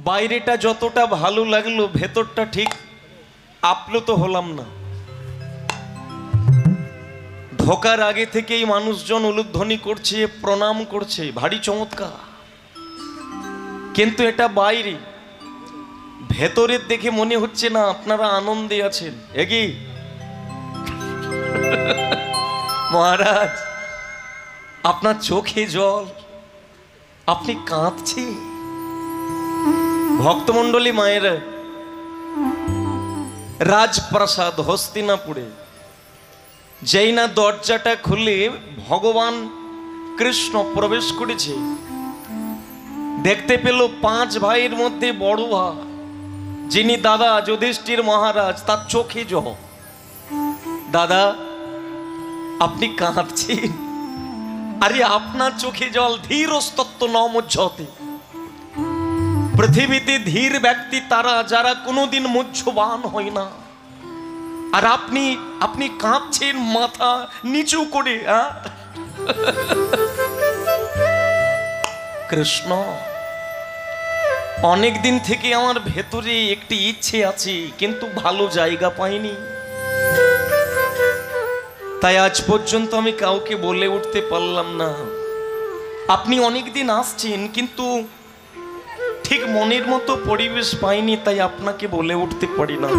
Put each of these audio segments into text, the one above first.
বাইরেটা যতটা ভালো লাগলো ভেতরটা ঠিক আপ্লুত হলাম না। ঢোকার আগে থেকেই মানুষজন উলুধ্বনি করছে, প্রণাম করছে, ভারী চমৎকার। কিন্তু এটা বাইরে, ভেতরের দেখে মনে হচ্ছে না আপনারা আনন্দে আছেন। এগি মহারাজ, আপনার চোখে জল, আপনি কাঁদছেন। ভক্তমণ্ডলী মায়েরা, রাজপ্রাসাদ হস্তিনাপুরে যেই না দরজাটা খুলে ভগবান কৃষ্ণ প্রবেশ করেছে, দেখতে পেল 5 ভাইয়ের মধ্যে বড় ভাই যিনি দাদা যুধিষ্ঠির মহারাজ, তার চোখে জল। দাদা, আপনি কাঁদছেন? আরে আপনার চোখে জল, ধীরস্তত্ব নমজ্জতে। পৃথিবীতে ধীর ব্যক্তি তারা যারা কোনোদিন মুহ্যবান হয় না। আর আপনি কাঁদছেন মাথা নিচু করে। কৃষ্ণ, অনেক দিন থেকে আমার ভেতরে একটি ইচ্ছে আছে, কিন্তু ভালো জায়গা পাইনি, তাই আজ পর্যন্ত আমি কাউকে বলে উঠতে পারলাম না। আপনি অনেক দিন আসছেন, কিন্তু ঠিক মনের মতো পরিবেশ পাইনি, তাই আপনাকে বলে উঠতে পারি না।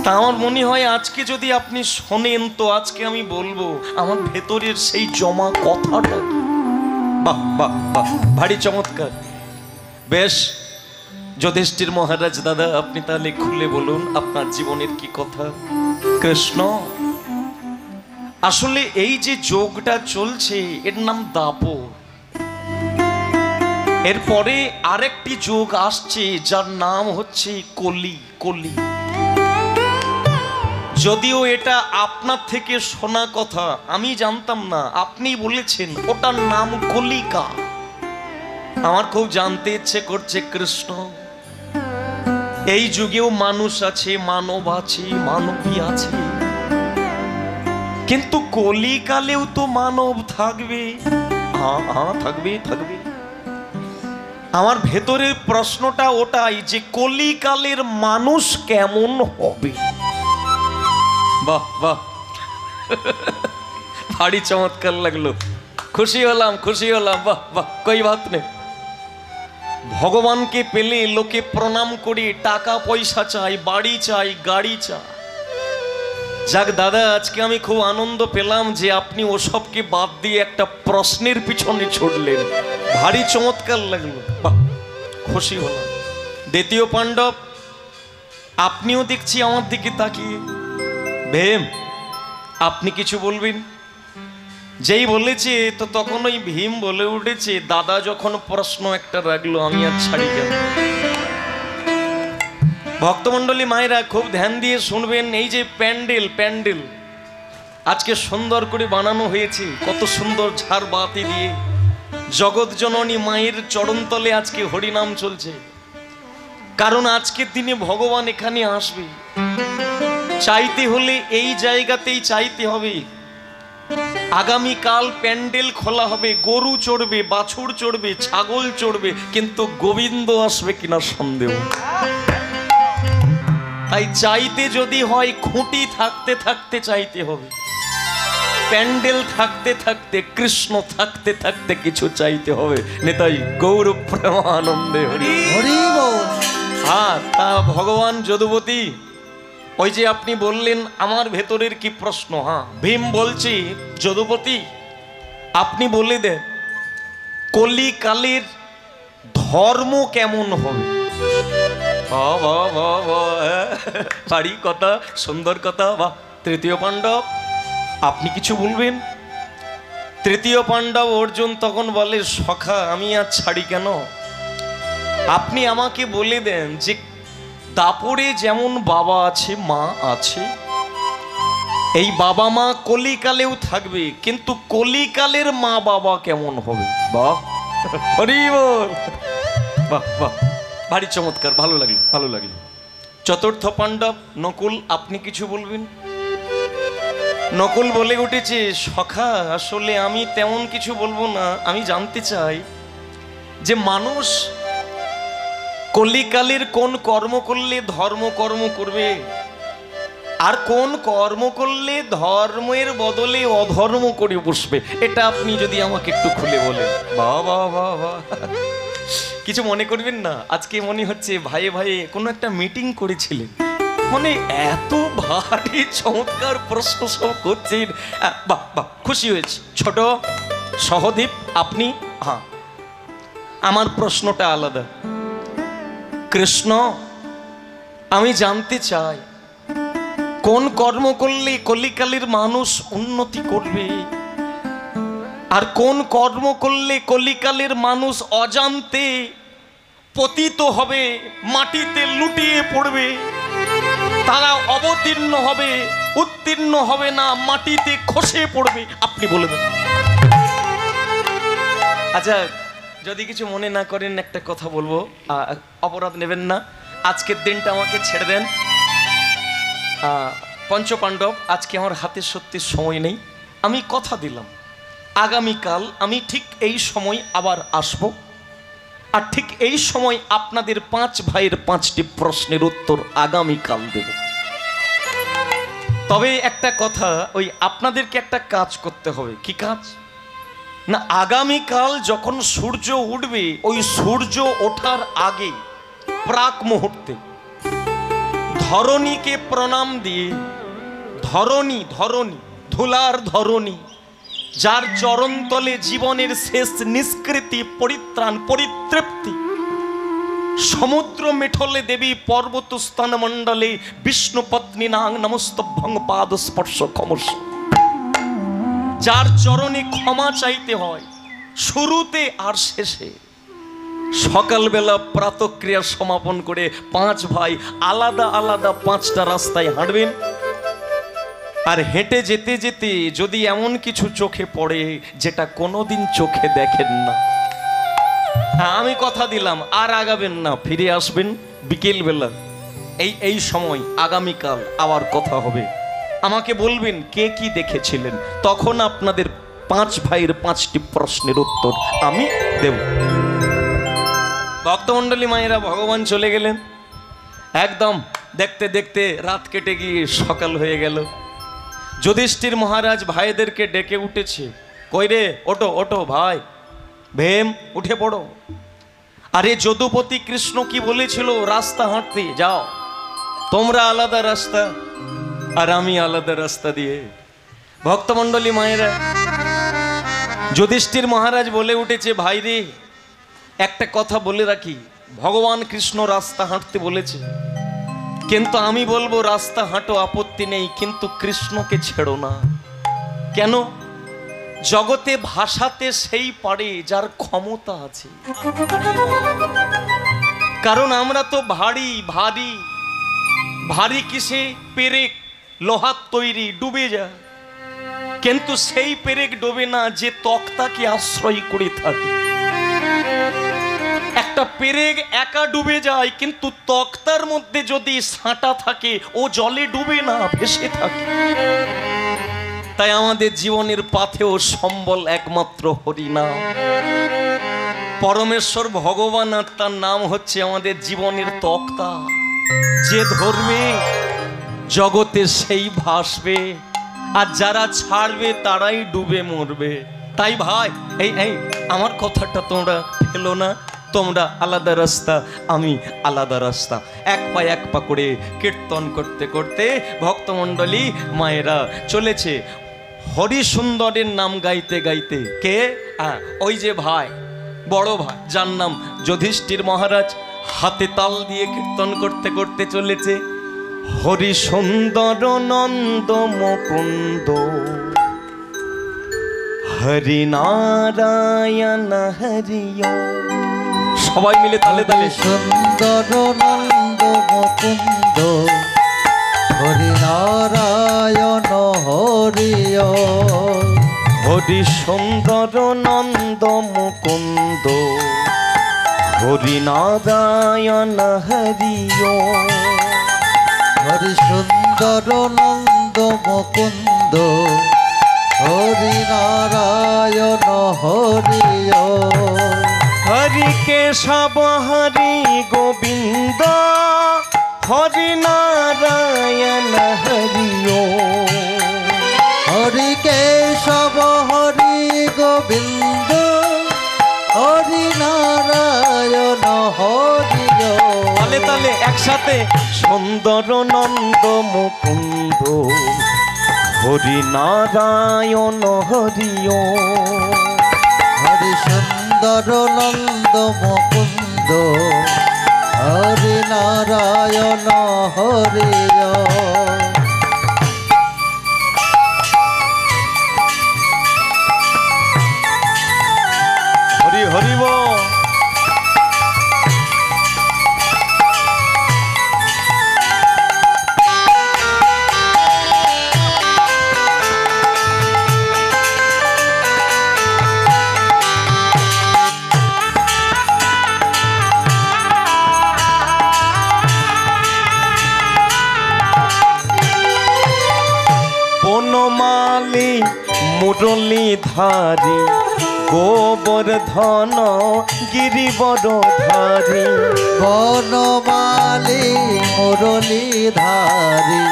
তা আমার মনে হয় আজকে যদি আপনি শোনেন তো আজকে আমি বলবো আমার ভেতরের সেই জমা কথাটা। বাহ বাহ বাহ, ভারী চমৎকার। বেশ, যুধিষ্ঠির মহারাজ দাদা, আপনি তাহলে খুলে বলুন আপনার জীবনের কি কথা। কৃষ্ণ, আসলে এই যে যোগটা চলছে এর নাম দাপর। এরপরে আরেকটি যোগ আসছে যার নাম হচ্ছে কলি। কলি, যদিও এটা আপনার থেকে শোনা কথা, আমি জানতাম না, আপনি বলেছেন ওটার নাম কলিকা। আমার খুব জানতে ইচ্ছে করছে কৃষ্ণ, এই যুগেও মানুষ আছে, মানব আছে, মানবী আছে, কিন্তু কলিকালেও তো মানব থাকবে। হ্যাঁ, থাকবে থাকবে। আমার ভেতরের প্রশ্নটা ওটাই যে কলিকালের মানুষ কেমন হবে। বাহ বাহ, ভারী চমৎকার লাগলো, খুশি হলাম খুশি হলাম। বাহ বাহ, কই বাত নেই। ভগবানকে পেলে লোকে প্রণাম করে টাকা পয়সা চাই, বাড়ি চাই, গাড়ি চাই। যাক দাদা, আজকে আমি খুব আনন্দ পেলাম যে আপনি ওসবকে বাদ দিয়ে একটা প্রশ্নের পিছনে ছুটলেন, ভারী চমৎকার লাগলো। বাহ, খুশি হলাম। দ্বিতীয় পাণ্ডব, আপনিও দেখছি আমার দিকে তাকিয়ে। ভীম, আপনি কিছু বলবেন? যেই বলেছে তো তখন ওই ভীম বলে উঠেছে, দাদা যখন প্রশ্ন একটা রাখলো আমি আর ছাড়ি কেন। ভক্তমণ্ডলী মায়েরা খুব ধ্যান দিয়ে শুনবেন। এই যে প্যান্ডেল আজকে সুন্দর করে বানানো হয়েছে, কত সুন্দর ঝাড়বাতি দিয়ে জগৎ জননী মায়ের চরণতলে আজকে হরিনাম চলছে। কারণ আজকের দিনে ভগবান এখানে আসবে, চাইতে হলে এই জায়গাতেই চাইতে হবে। আগামীকাল প্যান্ডেল খোলা হবে, গরু চড়বে, বাছুর চড়বে, ছাগল চড়বে, কিন্তু গোবিন্দ আসবে কিনা সন্দেহ। তাই চাইতে যদি হয় খুঁটি থাকতে থাকতে চাইতে হবে, প্যান্ডেল থাকতে থাকতে, কৃষ্ণ থাকতে থাকতে কিছু চাইতে হবে। নেতাই গৌর প্রেমানন্দে হরি হরি বল। হ্যাঁ, তা ভগবান যদুপতি, ওই যে আপনি বললেন আমার ভেতরের কি প্রশ্ন। হ্যাঁ, ভীম বলছি যদুপতি আপনি বলে দেন কলিকালের ধর্ম কেমন হবে। ভারী কথা, সুন্দর কথা। বাহ। তৃতীয় পাণ্ডব, আপনি কিছু বলবেন? তৃতীয় পাণ্ডব অর্জুন তখন বলে, সখা আমি আর ছাড়ি কেন, আপনি আমাকে বলে দেন যে দাপরে যেমন বাবা আছে, মা আছে, এই বাবা মা কলিকালেও থাকবে, কিন্তু কলিকালের মা বাবা কেমন হবে। বাহ, হরি বল। বাহ বাহ, ভারী চমৎকার, ভালো লাগলো ভালো লাগলো। চতুর্থ পাণ্ডব নকুল, আপনি কিছু বলবেন? নকুল বলে উঠেছে, সখা আসলে আমি তেমন কিছু বলবো না, আমি জানতে চাই যে মানুষ কলিকালের কোন কর্ম করলে ধর্ম কর্ম করবে, আর কোন কর্ম করলে ধর্মের বদলে অধর্ম করে বসবে, এটা আপনি যদি আমাকে একটু খুলে বলেন। বাবা বাবা, কিছু মনে করবেন না, আজকে মনে হচ্ছে ভাই ভাই কোনো একটা মিটিং করেছিলেন, মানে এত ভারী চমৎকার প্রশ্ন সব করছেন। বাহ বাহ, খুশি হয়েছি। ছোট সহদীপ আপনি, হ্যাঁ আমার প্রশ্নটা আলাদা। কৃষ্ণ, আমি জানতে চাই কোন কর্ম করলে কলিকালের মানুষ উন্নতি করবে, আর কোন কর্ম করলে কলিকালের মানুষ অজান্তে পতিত হবে, মাটিতে লুটিয়ে পড়বে, তারা অবতীর্ণ হবে, উত্তীর্ণ হবে না, মাটিতে খসে পড়বে, আপনি বলে দেন। আচ্ছা, যদি কিছু মনে না করেন একটা কথা বলবো, অপরাধ নেবেন না, আজকের দিনটা আমাকে ছেড়ে দেন। পঞ্চপাণ্ডব, আজকে আমার হাতে সত্যি সময় নেই, আমি কথা দিলাম আগামীকাল আমি ঠিক এই সময় আবার আসব, আর ঠিক এই সময় আপনাদের 5 ভাইয়ের 5টি প্রশ্নের উত্তর আগামীকাল দেব। তবে একটা কথা, ওই আপনাদেরকে একটা কাজ করতে হবে। কি কাজ না, আগামীকাল যখন সূর্য উঠবে, ওই সূর্য ওঠার আগে প্রাক মুহূর্তে ধরণীকে প্রণাম দিয়ে, ধরণী ধরণী ধুলার ধরণী, যার চরণতলে জীবনের শেষ নিষ্কৃতি, পরিত্রাণ, পরিতৃপ্তি, সমুদ্র মেঠলে দেবী পর্বত স্থান মণ্ডলে বিষ্ণু পত্নী নাং নমস্তভ্যং পাদ স্পর্শ ক্ষমস, যার চরণে ক্ষমা চাইতে হয় শুরুতে আর শেষে। সকালবেলা প্রাতঃক্রিয়া সমাপন করে 5 ভাই আলাদা আলাদা 5টা রাস্তায় হাঁটবেন, আর হেঁটে যেতে যেতে যদি এমন কিছু চোখে পড়ে যেটা কোনোদিন চোখে দেখেন না, হ্যাঁ আমি কথা দিলাম আর আগাবেন না, ফিরে আসবেন বিকেলবেলা এই সময়, আগামীকাল আবার কথা হবে। আমাকে বলবেন কে কি দেখেছিলেন, তখন আপনাদের 5 ভাইয়ের 5টি প্রশ্নের উত্তর আমি দেব। ভক্তমণ্ডলী মায়েরা, ভগবান চলে গেলেন, একদম দেখতে দেখতে রাত কেটে গিয়ে সকাল হয়ে গেল। যুধিষ্ঠির মহারাজ ভাইদেরকে ডেকে উঠেছে, কই রে, ওঠো ওঠো ভাই, ভীম উঠে পড়ো। আরে যদুপতি কৃষ্ণ কি বলেছিল, রাস্তা হাঁটতে যাও, তোমরা আলাদা রাস্তা আর আমি আলাদা রাস্তা দিয়ে। ভক্তমণ্ডলী মায়েরা, যুধিষ্ঠির মহারাজ বলে উঠেছে, ভাই রে একটা কথা বলে রাখি, ভগবান কৃষ্ণ রাস্তা হাঁটতে বলেছে, কিন্তু আমি বলবো রাস্তা হাঁটো, আপত্তি নেই, কিন্তু কৃষ্ণকে ছেড়ো না। কেন? জগতে ভাষাতে সেই পারে যার ক্ষমতা আছে, কারণ আমরা তো ভারী ভারী ভারী কিসে, পেরেক লোহার তৈরি, ডুবে যায়, কিন্তু সেই পেরেক ডোবে না যে তক্তাকে আশ্রয় করে থাকে। একটা পেরেক একা ডুবে যায়, কিন্তু তক্তার মধ্যে যদি সাঁটা থাকে ও জলে ডুবে না, ভেসে থাকে। তাই আমাদের জীবনের পাথেও সম্বল একমাত্র হরিনাম। পরমেশ্বর ভগবান আর তার নাম হচ্ছে আমাদের জীবনের তক্তা, যে ধরবে জগতে সেই ভাসবে, আর যারা ছাড়বে তারাই ডুবে মরবে। তাই ভাই, এই আমার কথাটা তোমরা ফেলো না, তোমরা আলাদা রাস্তা, আমি আলাদা রাস্তা। এক পা করে কীর্তন করতে করতে ভক্তমণ্ডলী মায়েরা চলেছে হরি সুন্দরের নাম গাইতে গাইতে। কে? ওই যে ভাই, বড় ভাই, যার নাম যুধিষ্ঠির মহারাজ, হাতে তাল দিয়ে কীর্তন করতে করতে চলেছে, হরি সুন্দর নন্দ মুকুন্দ, হরি নারায়ণ হরিয়। সবাই মিলে তালে তালে, সুন্দর নন্দ মুকুন্দ, হরি নারায়ণ হরিয়। হরি সুন্দর নন্দ মুকুন্দ, হরি নারায়ণ হরিয়। হরি সুন্দর নন্দ মুকুন্দ, হরি নারায়ণ হরিয়। হরি কেশব হরি গোবিন্দ হরি নারায়ণ হরি ওম। হরি কেশব হরি গোবিন্দ হরি নারায়ণ হরি তালে তালে একসাথে সুন্দর নন্দ মুকুন্দ হরি নারায়ণ হরি ওম। হরি সুন্দর নন্দ মুকুন্দ হরি নারায়ণ হরি হরি হরি বল। বনমালী মুরলী ধারী গোবর্ধন গিরিবর ধারী। বনমালী মুরলী ধারী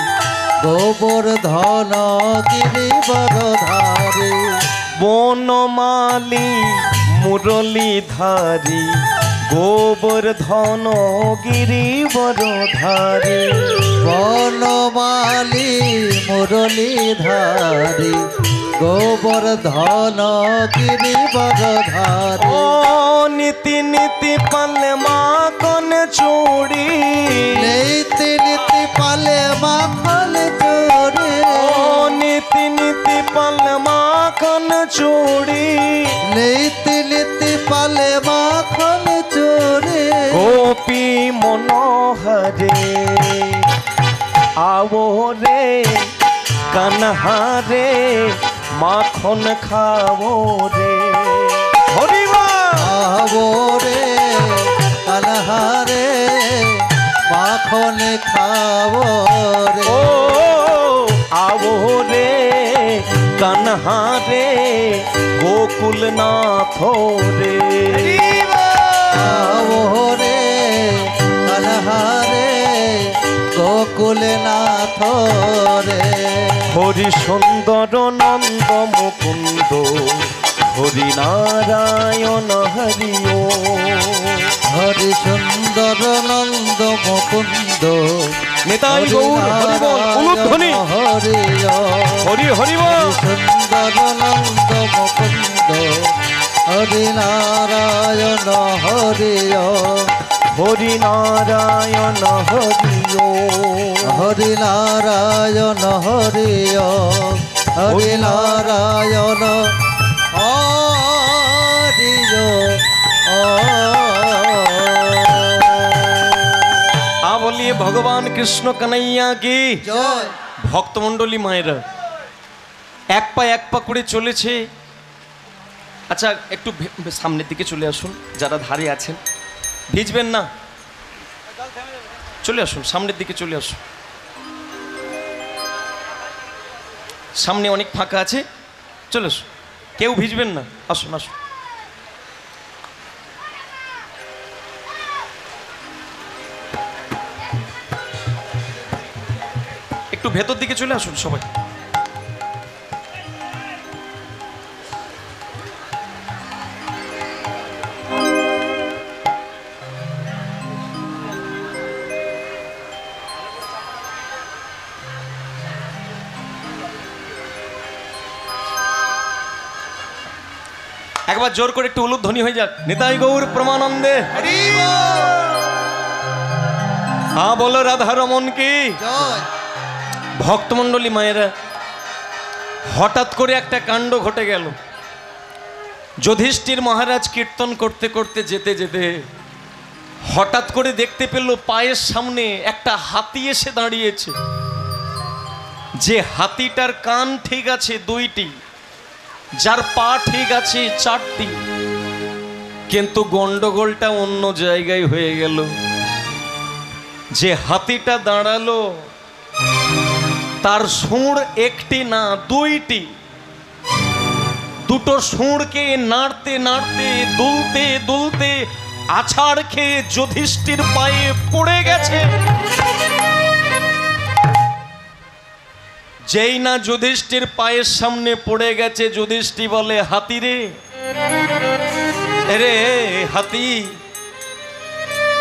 গোবর্ধন গিরিবর ধারী। বনমালী মুরলী ধারী গোবর্ধন গিরিবর ধারী। বনমালী মুরলী ধারী গোবর্ধন গিরিবর ধারী। ও নীতি নীতি পালে মাখন চুড়ি। নীতি নীতি পালে মাখন চুড়ি। ও নীতি নীতি পালে মাখন চুড়ি। নীতি নীতি পালে মাখন চুড়ি। গোপী মনোহরে আও রে কানহারে মাখন খাও রে। হরিবা আবো রে কানহারে মাখন খাবো রে। ও আও রে কানহারে গোকুলনাথ রে। আবো রে কানহারে গোকুলনাথ রে। হরি সুন্দর নন্দ মুকুন্দ হরি নারায়ণ হরি ওম। হরি সুন্দর নন্দ মুকুন্দ নেতাই গৌর হরি বল উলুধ্বনি হরি হরি হরি বল। সুন্দর নন্দ মুকুন্দ হরি নারায়ণ হরি হরি নারায়ণ হরি ওম। হরি নারায়ণ হরি হরি নারায়ণ হরি बोलिए भगवान कृष्ण कन्हैया की জয়। ভক্তমণ্ডলী মায়েরা এক পা করে চলেছে। আচ্ছা একটু সামনের দিকে চলে আসুন, যারা ধারে আছেন ভিজবেন না, চলে আসুন সামনের দিকে চলে আসুন। সামনে অনেক ফাঁকা আছে, চলে আসুন, কেউ ভিজবেন না, আসুন আসুন। একটু ভেতর দিকে চলে আসুন সবাই। একবার জোর করে একটু উলুধ্বনি হয়ে যাক, নিতাই গৌর প্রমানন্দে। হ্যাঁ বলো রাধা রমন কি জয়। ভক্তমণ্ডলী মায়েরা, হঠাৎ করে একটা কাণ্ড ঘটে গেল। যুধিষ্ঠির মহারাজ কীর্তন করতে করতে যেতে যেতে হঠাৎ করে দেখতে পেল পায়ের সামনে একটা হাতি এসে দাঁড়িয়েছে। যে হাতিটার কান ঠিক আছে 2টি, যার পা ঠিক আছে 4টি, কিন্তু গন্ডগোলটা অন্য জায়গায় হয়ে গেল। যে হাতিটা দাঁড়ালো তার সুঁড় 1টি না 2টি, দুটো সুরকে নাড়তে নাড়তে দুলতে দুলতে আছাড় খেয়ে যুধিষ্ঠির পায়ে পড়ে গেছে। যেই না যুধিষ্ঠির পায়ের সামনে পড়ে গেছে, যুধিষ্ঠির বলে, হাতি রে, রে হাতি,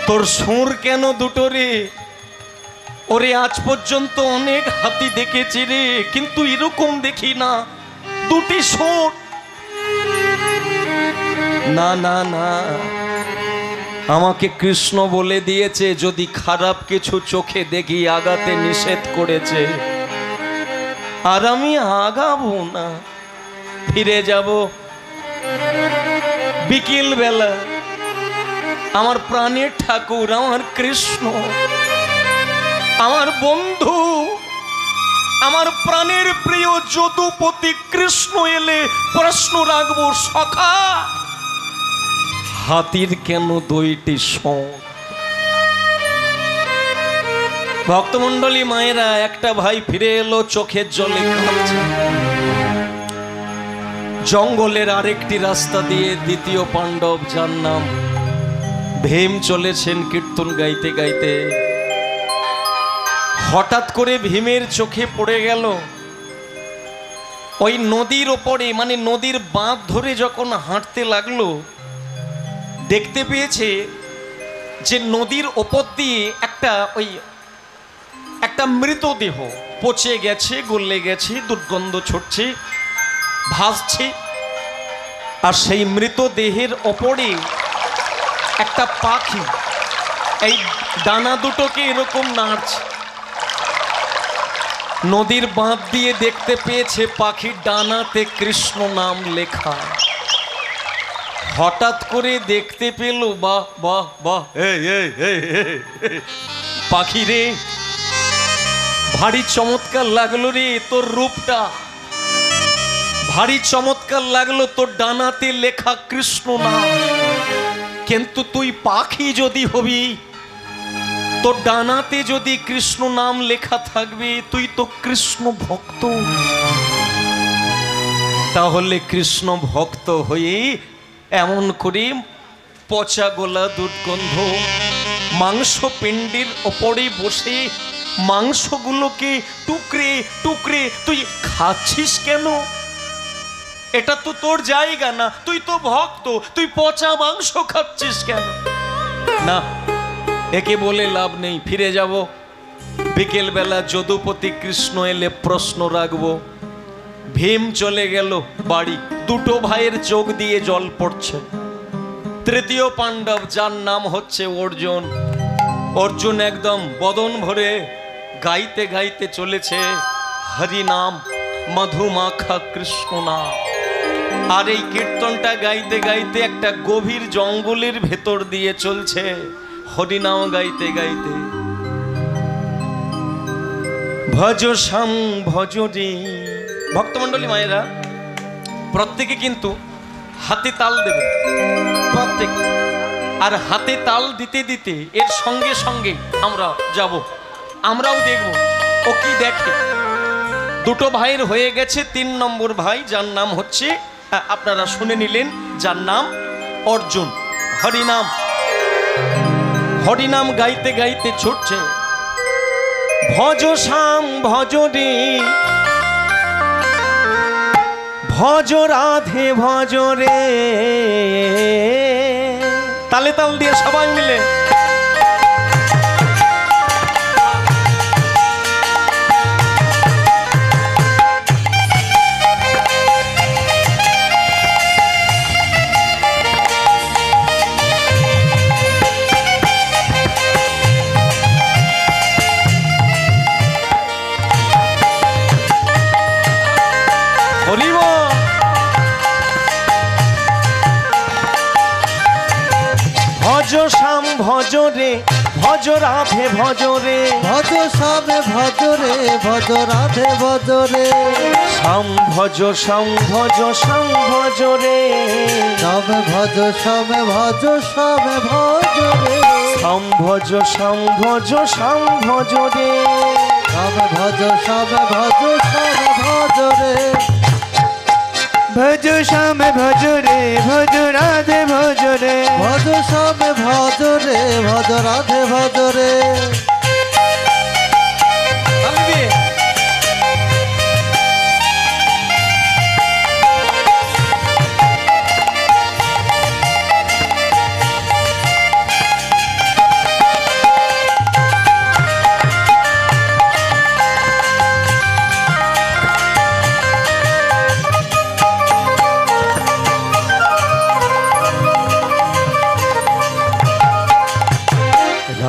তোর সুর কেন দুটো রে? ওরে আজ পর্যন্ত অনেক হাতি দেখেছি রে, কিন্তু এরকম দেখি না, দুটি সুর। না না না, আমাকে কৃষ্ণ বলে দিয়েছে যদি খারাপ কিছু চোখে দেখি আগাতে নিষেধ করেছে, আর আমি আগাবো না, ফিরে যাব বিকেল বেলা। আমার প্রাণের ঠাকুর, আমার কৃষ্ণ, আমার বন্ধু, আমার প্রাণের প্রিয় যদুপতি কৃষ্ণ এলে প্রশ্ন রাখবো, সখা হাতির কেন দুইটি সঙ্গ? ভক্তমণ্ডলী মায়েরা, একটা ভাই ফিরে এলো, চোখের জলে কাঁদছে। জঙ্গলের আরেকটি রাস্তা দিয়ে দ্বিতীয় পাণ্ডব, যার নাম ভীম, চলেছেন কীর্তন গাইতে গাইতে। হঠাৎ করে ভীমের চোখে পড়ে গেল ওই নদীর ওপরে, মানে নদীর বাঁধ ধরে যখন হাঁটতে লাগলো, দেখতে পেয়েছে যে নদীর ওপর দিয়ে একটা মৃতদেহ পচে গেছে, গলে গেছে, দুর্গন্ধ ছড়ছে, ভাসছে। আর সেই মৃতদেহের ওপরে একটা পাখি এই ডানা দুটোকে এরকম নাড়ছে। নদীর বাঁধ দিয়ে দেখতে পেয়েছে পাখির ডানাতে কৃষ্ণ নাম লেখা। হঠাৎ করে দেখতে পেল, বাহ বাহ বাহ, পাখি রে, ভারী চমৎকার লাগলো রে তোর রূপটা, ভারী চমৎকার লাগলো তোর ডানাতে লেখা কৃষ্ণ নাম। কিন্তু তুই পাখি যদি হবি, তোর ডানাতে যদি কৃষ্ণ নাম লেখা থাকবে, তুই তো কৃষ্ণ ভক্ত। তাহলে কৃষ্ণ ভক্ত হয়ে এমন করে পচা গোলা দুর্গন্ধ মাংস পিণ্ডির ওপরে বসে মাংসগুলোকে টুকরে টুকরে তুই খাচ্ছিস কেন? এটা তো তোর জায়গা না, তুই তো ভক্ত, তুই পচা মাংস খাচ্ছিস কেন? না, একে বলে লাভ নেই, ফিরে যাব বিকেল বেলা। যদুপতি কৃষ্ণ এলে প্রশ্ন রাখবো। ভীম চলে গেল বাড়ি, দুটো ভাইয়ের চোখ দিয়ে জল পড়ছে। তৃতীয় পাণ্ডব, যার নাম হচ্ছে অর্জুন, অর্জুন একদম বদন ভরে গাইতে গাইতে চলেছে হরি নাম, মধুমাখা কৃষ্ণ নাম। আর এই কীর্তনটা গাইতে গাইতে একটা গভীর জঙ্গলের ভেতর দিয়ে চলছে, হরিনাম গাইতে গাইতে। ভজ শ্যাম ভজ রে। ভক্তমণ্ডলী মায়েরা, প্রত্যেকে কিন্তু হাতে তাল দেবে, প্রত্যেকে। আর হাতে তাল দিতে দিতে এর সঙ্গে সঙ্গে আমরা যাব, আমরাও দেখব ও কি দেখে। দুটো ভাইয়ের হয়ে গেছে, 3 নম্বর ভাই, যার নাম হচ্ছে, আপনারা শুনে নিলেন, যার নাম অর্জুন। হরিনাম, হরিনাম গাইতে গাইতে ছুটছে। ভজ শ্যাম ভজ রে, ভজ রাধে ভজ রে। তালে তাল দিয়ে সবাই মিলে ভজ শ্যাম ভজ রে, ভজ রাধে ভজ রে। ভজ শ্যামে ভজ রে, ভজ রাধে ভজ রে। শ্যাম ভজ শ্যাম ভজ শ্যাম ভজ রে। শ্যামে ভজ শ্যামে ভজ শ্যামে ভজ রে। শ্যাম ভজ শ্যাম ভজ শ্যাম ভজ রে। শ্যামে ভজ শ্যামে ভজ শ্যামে ভজ রে। ভজ শ্যাম ভজ রে ভজ রাধে ভজ রে ভজ শ্যাম ভজ রে ভজ রাধে ভজ রে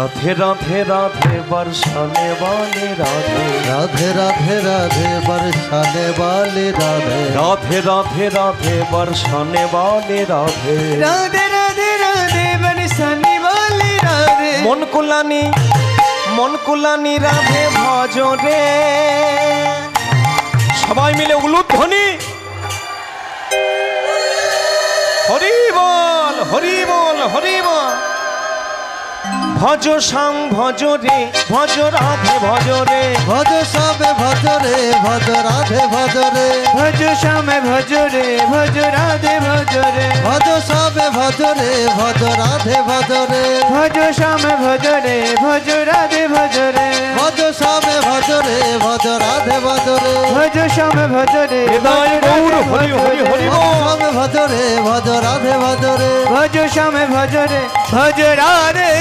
রাধে রাধে রাধে বর্ষানে वाले রাধে রাধে রাধে রাধে বর্ষানে वाले রাধে রাধে রাধে রাধে বর্ষানে वाले রাধে রাধে রাধে রাধে বরসানে वाले রাধে মন কুলানি রাধে ভজ রে সবাই মিলে উলুধ্বনি হরি বল হরি বল হরি বল ভজ শ্যাম ভজ রে ভজ রাধে ভজ রে ভজ শ্যাম ভজ রে ভজ রাধে ভজ রে ভজ শ্যাম ভজ রে ভজ রাধে ভজ রে ভজ শ্যাম ভজ রে ভজ রাধে ভজ রে ভজ শ্যাম ভজ রে ভজ রাধে ভজ রে ভজ শ্যাম ভজ রে ভজ রাধে ভজ রে ভজ শ্যাম ভজ রে হৃদয় গৌর হরি হরি হরি বল শ্যাম ভজ রে ভজ রাধে ভজ রে ভজ শ্যাম ভজ রে ভজ রাধে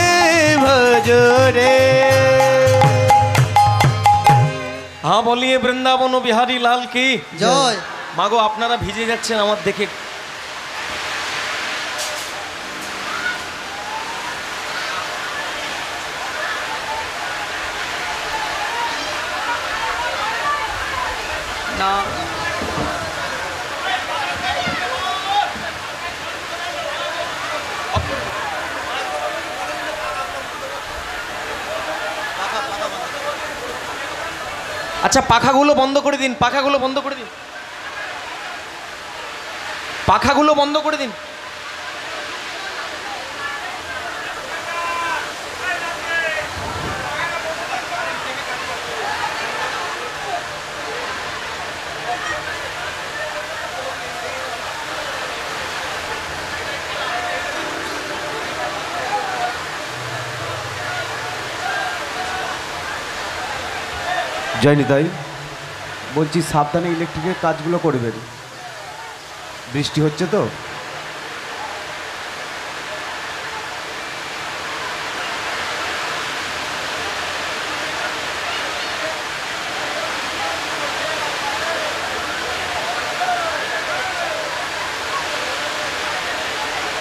ভজ রে হ্যাঁ বলিয়ে বৃন্দাবন ও বিহারী লাল কি জয় মাগো আপনারা ভিজে যাচ্ছেন আমার দেখে না আচ্ছা পাখাগুলো বন্ধ করে দিন পাখাগুলো বন্ধ করে দিন পাখাগুলো বন্ধ করে দিন জয় নিতাই বলছি সাবধানে ইলেকট্রিকের কাজগুলো করবেন বৃষ্টি হচ্ছে তো